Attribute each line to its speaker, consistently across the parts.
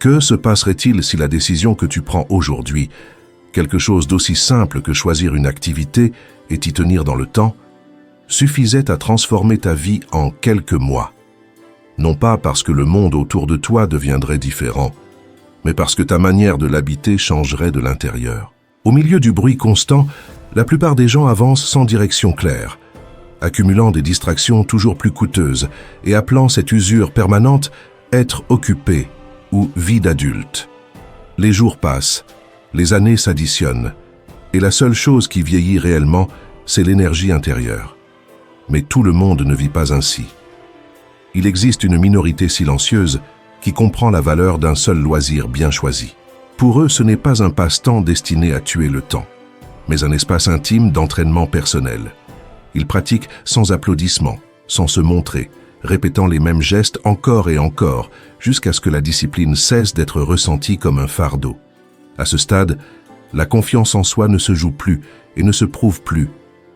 Speaker 1: Que se passerait-il si la décision que tu prends aujourd'hui, quelque chose d'aussi simple que choisir une activité et t'y tenir dans le temps, suffisait à transformer ta vie en quelques mois? Non pas parce que le monde autour de toi deviendrait différent, mais parce que ta manière de l'habiter changerait de l'intérieur. Au milieu du bruit constant, la plupart des gens avancent sans direction claire, accumulant des distractions toujours plus coûteuses et appelant cette usure permanente « être occupé » ou « vie d'adulte ». Les jours passent, les années s'additionnent, et la seule chose qui vieillit réellement, c'est l'énergie intérieure. Mais tout le monde ne vit pas ainsi. Il existe une minorité silencieuse qui comprend la valeur d'un seul loisir bien choisi. Pour eux, ce n'est pas un passe-temps destiné à tuer le temps, mais un espace intime d'entraînement personnel. Ils pratiquent sans applaudissements, sans se montrer, répétant les mêmes gestes encore et encore, jusqu'à ce que la discipline cesse d'être ressentie comme un fardeau. À ce stade, la confiance en soi ne se joue plus et ne se prouve plus.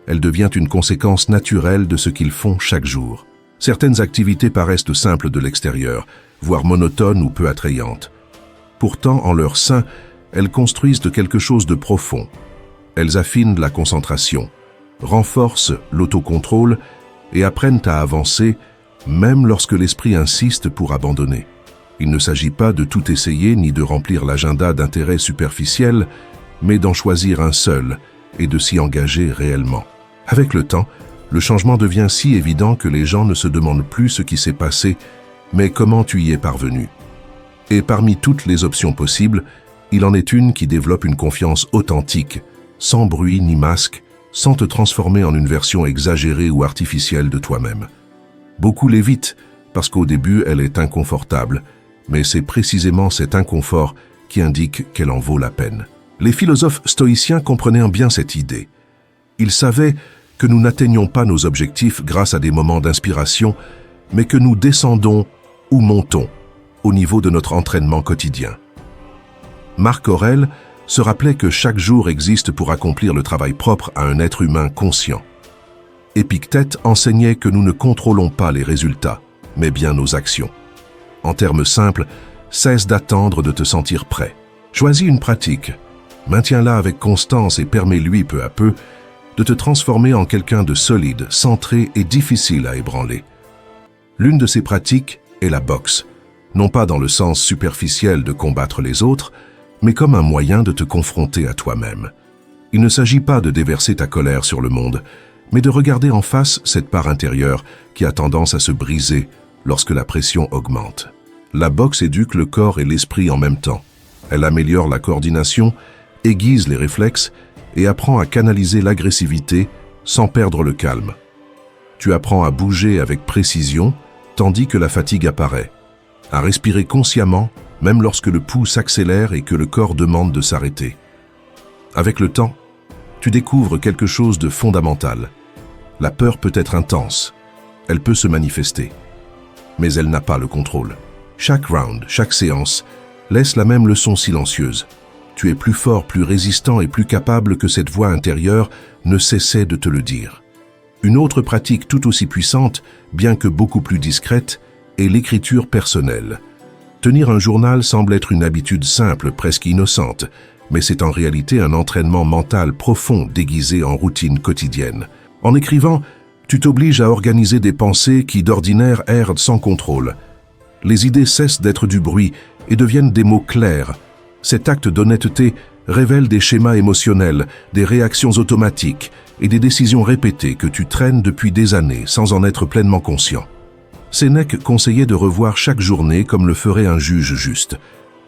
Speaker 1: Elle devient une conséquence naturelle de ce qu'ils font chaque jour. Certaines activités paraissent simples de l'extérieur, voire monotones ou peu attrayantes. Pourtant, en leur sein, elles construisent de quelque chose de profond. Elles affinent la concentration, renforcent l'autocontrôle et apprennent à avancer, même lorsque l'esprit insiste pour abandonner. Il ne s'agit pas de tout essayer ni de remplir l'agenda d'intérêts superficiels, mais d'en choisir un seul et de s'y engager réellement. Avec le temps, le changement devient si évident que les gens ne se demandent plus ce qui s'est passé, mais comment tu y es parvenu. Et parmi toutes les options possibles, il en est une qui développe une confiance authentique, sans bruit ni masque, sans te transformer en une version exagérée ou artificielle de toi-même. Beaucoup l'évitent parce qu'au début, elle est inconfortable, mais c'est précisément cet inconfort qui indique qu'elle en vaut la peine. Les philosophes stoïciens comprenaient bien cette idée. Ils savaient que nous n'atteignions pas nos objectifs grâce à des moments d'inspiration, mais que nous descendons ou montons au niveau de notre entraînement quotidien. Marc Aurèle se rappelait que chaque jour existe pour accomplir le travail propre à un être humain conscient. Épictète enseignait que nous ne contrôlons pas les résultats, mais bien nos actions. En termes simples, cesse d'attendre de te sentir prêt. Choisis une pratique, maintiens-la avec constance et permets-lui peu à peu de te transformer en quelqu'un de solide, centré et difficile à ébranler. L'une de ces pratiques est la boxe, non pas dans le sens superficiel de combattre les autres, mais comme un moyen de te confronter à toi-même. Il ne s'agit pas de déverser ta colère sur le monde, mais de regarder en face cette part intérieure qui a tendance à se briser lorsque la pression augmente. La boxe éduque le corps et l'esprit en même temps. Elle améliore la coordination, aiguise les réflexes et apprend à canaliser l'agressivité sans perdre le calme. Tu apprends à bouger avec précision tandis que la fatigue apparaît, à respirer consciemment même lorsque le pouls s'accélère et que le corps demande de s'arrêter. Avec le temps, tu découvres quelque chose de fondamental. La peur peut être intense, elle peut se manifester, mais elle n'a pas le contrôle. Chaque round, chaque séance, laisse la même leçon silencieuse. Tu es plus fort, plus résistant et plus capable que cette voix intérieure ne cessait de te le dire. Une autre pratique tout aussi puissante, bien que beaucoup plus discrète, est l'écriture personnelle. Tenir un journal semble être une habitude simple, presque innocente, mais c'est en réalité un entraînement mental profond déguisé en routine quotidienne. En écrivant, tu t'obliges à organiser des pensées qui d'ordinaire errent sans contrôle. Les idées cessent d'être du bruit et deviennent des mots clairs. Cet acte d'honnêteté révèle des schémas émotionnels, des réactions automatiques et des décisions répétées que tu traînes depuis des années sans en être pleinement conscient. Sénèque conseillait de revoir chaque journée comme le ferait un juge juste,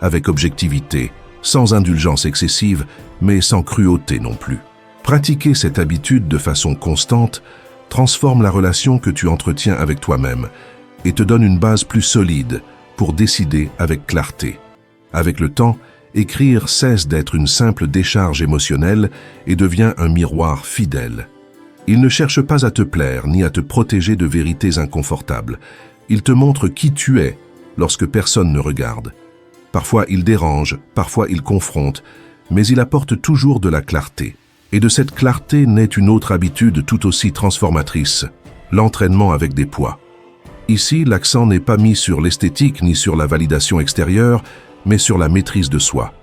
Speaker 1: avec objectivité, sans indulgence excessive, mais sans cruauté non plus. Pratiquer cette habitude de façon constante transforme la relation que tu entretiens avec toi-même et te donne une base plus solide pour décider avec clarté. Avec le temps, écrire cesse d'être une simple décharge émotionnelle et devient un miroir fidèle. Il ne cherche pas à te plaire ni à te protéger de vérités inconfortables. Il te montre qui tu es lorsque personne ne regarde. Parfois il dérange, parfois il confronte, mais il apporte toujours de la clarté. Et de cette clarté naît une autre habitude tout aussi transformatrice, l'entraînement avec des poids. Ici, l'accent n'est pas mis sur l'esthétique ni sur la validation extérieure, mais sur la maîtrise de soi.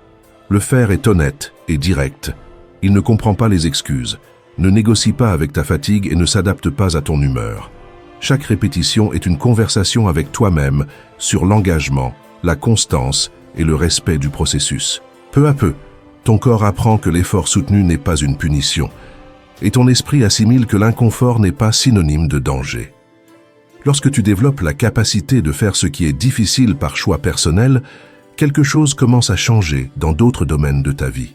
Speaker 1: Le faire est honnête et direct. Il ne comprend pas les excuses, ne négocie pas avec ta fatigue et ne s'adapte pas à ton humeur. Chaque répétition est une conversation avec toi-même sur l'engagement, la constance et le respect du processus. Peu à peu, ton corps apprend que l'effort soutenu n'est pas une punition, et ton esprit assimile que l'inconfort n'est pas synonyme de danger. Lorsque tu développes la capacité de faire ce qui est difficile par choix personnel, quelque chose commence à changer dans d'autres domaines de ta vie.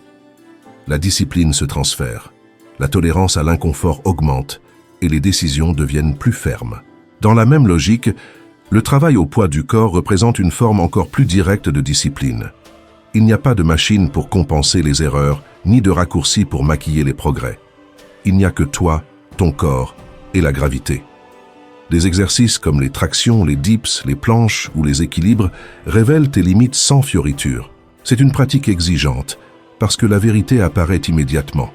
Speaker 1: La discipline se transfère, la tolérance à l'inconfort augmente et les décisions deviennent plus fermes. Dans la même logique, le travail au poids du corps représente une forme encore plus directe de discipline. Il n'y a pas de machine pour compenser les erreurs, ni de raccourci pour maquiller les progrès. Il n'y a que toi, ton corps et la gravité. Des exercices comme les tractions, les dips, les planches ou les équilibres révèlent tes limites sans fioriture. C'est une pratique exigeante, parce que la vérité apparaît immédiatement.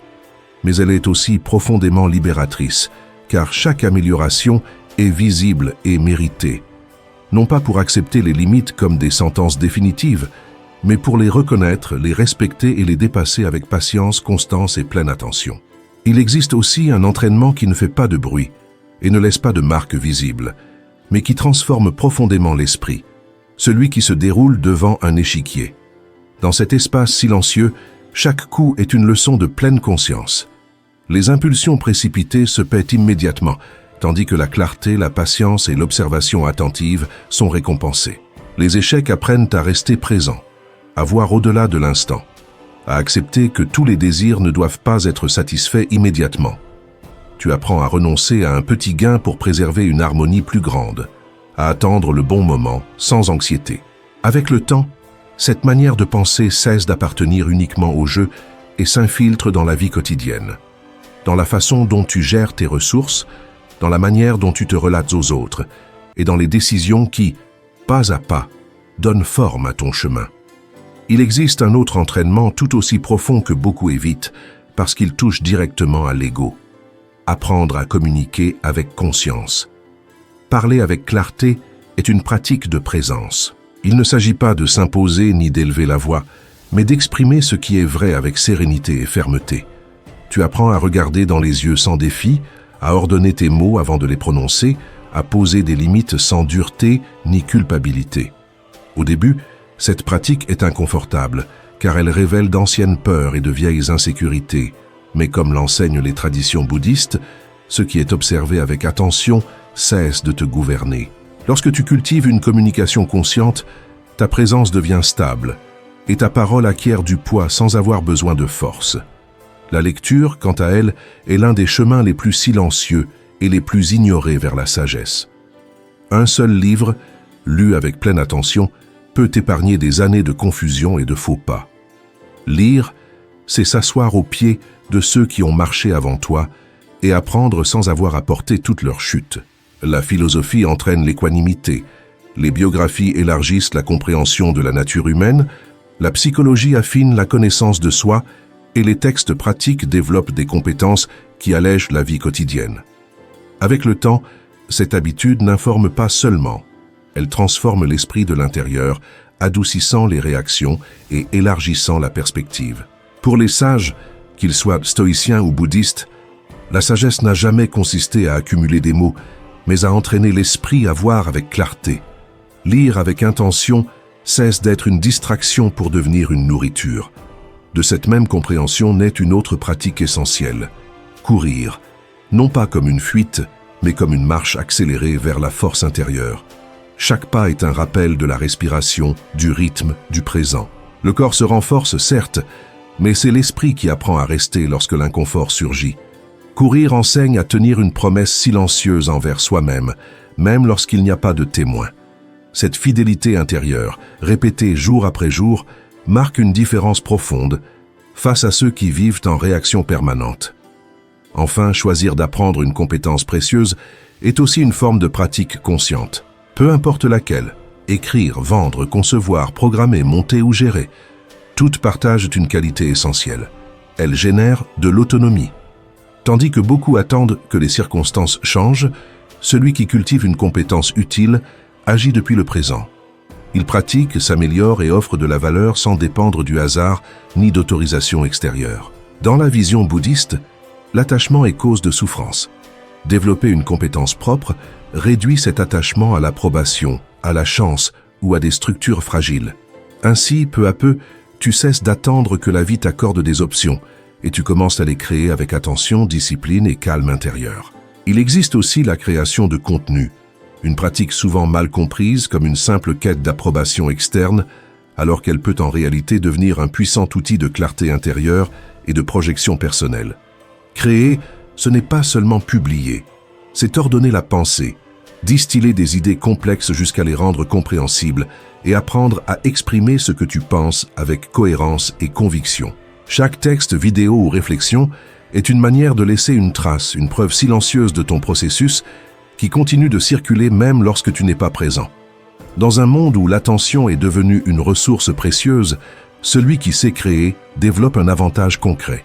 Speaker 1: Mais elle est aussi profondément libératrice, car chaque amélioration est visible et méritée. Non pas pour accepter les limites comme des sentences définitives, mais pour les reconnaître, les respecter et les dépasser avec patience, constance et pleine attention. Il existe aussi un entraînement qui ne fait pas de bruit et ne laisse pas de marque visible, mais qui transforme profondément l'esprit, celui qui se déroule devant un échiquier. Dans cet espace silencieux, chaque coup est une leçon de pleine conscience. Les impulsions précipitées se paient immédiatement, tandis que la clarté, la patience et l'observation attentive sont récompensées. Les échecs apprennent à rester présent, à voir au-delà de l'instant, à accepter que tous les désirs ne doivent pas être satisfaits immédiatement. Tu apprends à renoncer à un petit gain pour préserver une harmonie plus grande, à attendre le bon moment sans anxiété. Avec le temps, cette manière de penser cesse d'appartenir uniquement au jeu et s'infiltre dans la vie quotidienne, dans la façon dont tu gères tes ressources, dans la manière dont tu te relates aux autres et dans les décisions qui, pas à pas, donnent forme à ton chemin. Il existe un autre entraînement tout aussi profond que beaucoup évitent parce qu'il touche directement à l'ego. Apprendre à communiquer avec conscience. Parler avec clarté est une pratique de présence. Il ne s'agit pas de s'imposer ni d'élever la voix, mais d'exprimer ce qui est vrai avec sérénité et fermeté. Tu apprends à regarder dans les yeux sans défi, à ordonner tes mots avant de les prononcer, à poser des limites sans dureté ni culpabilité. Au début, cette pratique est inconfortable, car elle révèle d'anciennes peurs et de vieilles insécurités. Mais comme l'enseignent les traditions bouddhistes, ce qui est observé avec attention cesse de te gouverner. Lorsque tu cultives une communication consciente, ta présence devient stable et ta parole acquiert du poids sans avoir besoin de force. La lecture, quant à elle, est l'un des chemins les plus silencieux et les plus ignorés vers la sagesse. Un seul livre, lu avec pleine attention, peut épargner des années de confusion et de faux pas. Lire, c'est s'asseoir aux pieds de ceux qui ont marché avant toi et apprendre sans avoir à porter toute leur chute. La philosophie entraîne l'équanimité, les biographies élargissent la compréhension de la nature humaine, la psychologie affine la connaissance de soi et les textes pratiques développent des compétences qui allègent la vie quotidienne. Avec le temps, cette habitude n'informe pas seulement, elle transforme l'esprit de l'intérieur, adoucissant les réactions et élargissant la perspective. Pour les sages, qu'ils soient stoïciens ou bouddhistes, la sagesse n'a jamais consisté à accumuler des mots, mais à entraîner l'esprit à voir avec clarté. Lire avec intention cesse d'être une distraction pour devenir une nourriture. De cette même compréhension naît une autre pratique essentielle, courir, non pas comme une fuite, mais comme une marche accélérée vers la force intérieure. Chaque pas est un rappel de la respiration, du rythme, du présent. Le corps se renforce, certes, mais c'est l'esprit qui apprend à rester lorsque l'inconfort surgit. Courir enseigne à tenir une promesse silencieuse envers soi-même, même lorsqu'il n'y a pas de témoin. Cette fidélité intérieure, répétée jour après jour, marque une différence profonde face à ceux qui vivent en réaction permanente. Enfin, choisir d'apprendre une compétence précieuse est aussi une forme de pratique consciente. Peu importe laquelle, écrire, vendre, concevoir, programmer, monter ou gérer, toutes partagent une qualité essentielle. Elles génèrent de l'autonomie. Tandis que beaucoup attendent que les circonstances changent, celui qui cultive une compétence utile agit depuis le présent. Ils pratiquent, s'améliorent et offrent de la valeur sans dépendre du hasard ni d'autorisation extérieure. Dans la vision bouddhiste, l'attachement est cause de souffrance. Développer une compétence propre réduit cet attachement à l'approbation, à la chance ou à des structures fragiles. Ainsi, peu à peu, tu cesses d'attendre que la vie t'accorde des options et tu commences à les créer avec attention, discipline et calme intérieur. Il existe aussi la création de contenu, une pratique souvent mal comprise comme une simple quête d'approbation externe, alors qu'elle peut en réalité devenir un puissant outil de clarté intérieure et de projection personnelle. Créer, ce n'est pas seulement publier, c'est ordonner la pensée, distiller des idées complexes jusqu'à les rendre compréhensibles et apprendre à exprimer ce que tu penses avec cohérence et conviction. Chaque texte, vidéo ou réflexion est une manière de laisser une trace, une preuve silencieuse de ton processus qui continue de circuler même lorsque tu n'es pas présent. Dans un monde où l'attention est devenue une ressource précieuse, celui qui sait créer développe un avantage concret.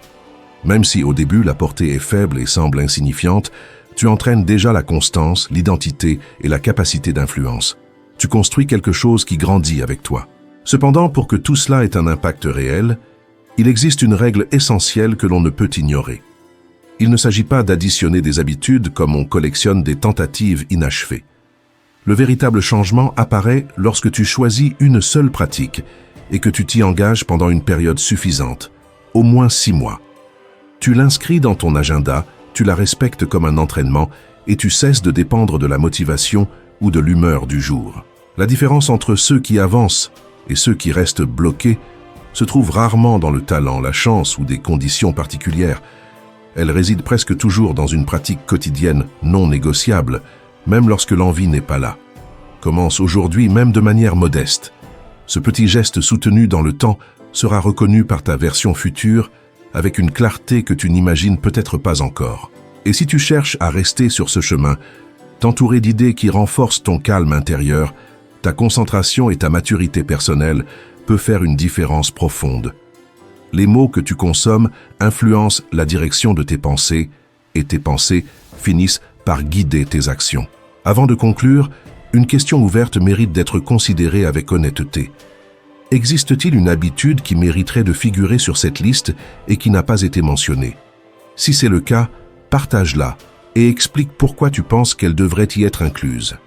Speaker 1: Même si au début la portée est faible et semble insignifiante, tu entraînes déjà la constance, l'identité et la capacité d'influence. Tu construis quelque chose qui grandit avec toi. Cependant, pour que tout cela ait un impact réel, il existe une règle essentielle que l'on ne peut ignorer. Il ne s'agit pas d'additionner des habitudes comme on collectionne des tentatives inachevées. Le véritable changement apparaît lorsque tu choisis une seule pratique et que tu t'y engages pendant une période suffisante, au moins 6 mois. Tu l'inscris dans ton agenda, tu la respectes comme un entraînement et tu cesses de dépendre de la motivation ou de l'humeur du jour. La différence entre ceux qui avancent et ceux qui restent bloqués se trouve rarement dans le talent, la chance ou des conditions particulières. Elle réside presque toujours dans une pratique quotidienne non négociable, même lorsque l'envie n'est pas là. Commence aujourd'hui même de manière modeste. Ce petit geste soutenu dans le temps sera reconnu par ta version future avec une clarté que tu n'imagines peut-être pas encore. Et si tu cherches à rester sur ce chemin, t'entourer d'idées qui renforcent ton calme intérieur, ta concentration et ta maturité personnelle peut faire une différence profonde. Les mots que tu consommes influencent la direction de tes pensées et tes pensées finissent par guider tes actions. Avant de conclure, une question ouverte mérite d'être considérée avec honnêteté. Existe-t-il une habitude qui mériterait de figurer sur cette liste et qui n'a pas été mentionnée? Si c'est le cas, partage-la et explique pourquoi tu penses qu'elle devrait y être incluse.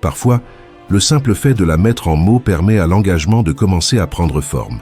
Speaker 1: Parfois, le simple fait de la mettre en mots permet à l'engagement de commencer à prendre forme.